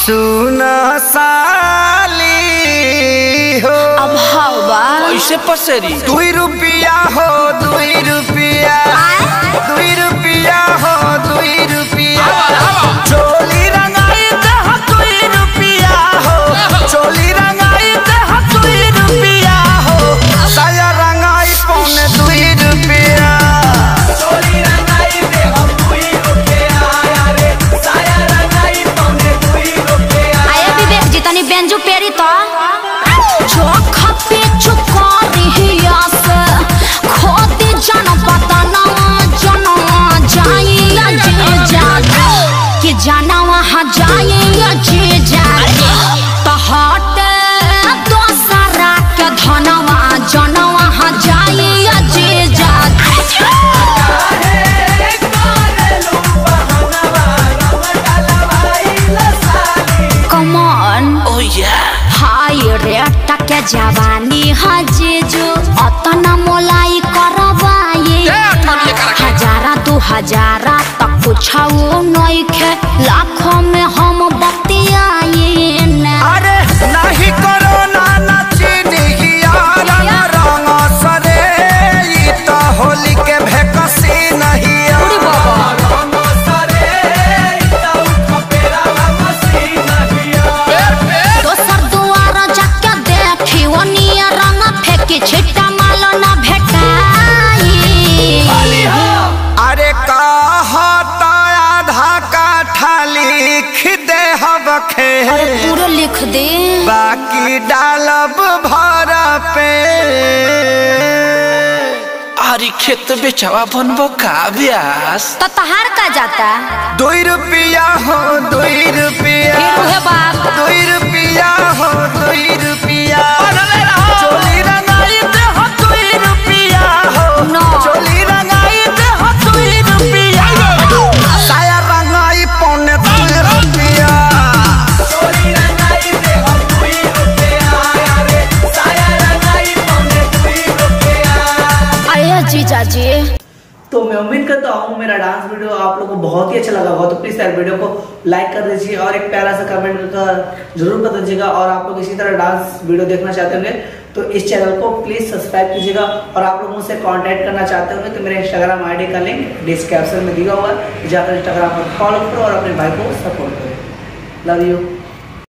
सुना साली हो अब हवा कैसे पसेरी 2 रुपया हो 2 रुपया 2 रुपया हो 2 रुपया चोली रंगाई दे 2 रुपया हो चोली रंगाई दे 2 रुपया हो साया रंगाई पौने 2 रुपया चोली रंगाई दे 2 रुपया रे साया रंगाई पौने 2 रुपया आया विवेक जी तनी बेंजू पेरी तो जो खपे चुका रिया से खोदी जन पता ना जना जाए या जे जागे कि जाना वहाँ जाए या जे जागे तो हट दोसरा के धनवा जना वहाँ जाए या जे जागे Come on oh yeah हाय रे टके जवानी हजे जो अतना मोलाई करवाए हजारा 2000 तक पूछाओ नइखे लाखों में हम बतियाए ना अरे नहीं करो ना नचनी यार रंग सरे ई तो होली के भेकसी नहीं उड़ी बाबा रंग सरे ई तो खपेरा मसी नहीं दोसर दुआर जाके देखी ओनिया रंग फेंकी छिट्टा मालो ना भेटाई अरे कहता आधा काठा लिख दे हबखे अरे पूरा लिख दे बाकी डालब भर पे आरी खेत बेचवा बनबो का ब्यास तो तहार का जाता 2 रुपया हो 2 रुपया फिर उहे बात 2 रुपया हो 2 रुपया चोली रंगाई दे 2 रुपया हो No. चोली रंगाई दे 2 रुपया साया रंगाई पौने 2 रुपया चोली रंगाई दे 2 रुपया रे साया रंगाई पौने 2 रुपया अरे जीजा जी तो मैं उम्मीद करता हूँ मेरा डांस वीडियो आप लोगों को बहुत ही अच्छा लगा होगा। तो प्लीज यार वीडियो को लाइक कर दीजिए और एक प्यारा सा कमेंट कर जरूर बता दीजिएगा। और आप लोग इसी तरह डांस वीडियो देखना चाहते होंगे तो इस चैनल को प्लीज सब्सक्राइब कीजिएगा। और आप लोग मुझसे कांटेक्ट करना चाहते होंगे तो मेरे इंस्टाग्राम आईडी का लिंक डिस्क्रिप्शन में दिया हुआ है, जाकर इंस्टाग्राम पर फॉलो करो और अपने भाई को सपोर्ट करो। Love you.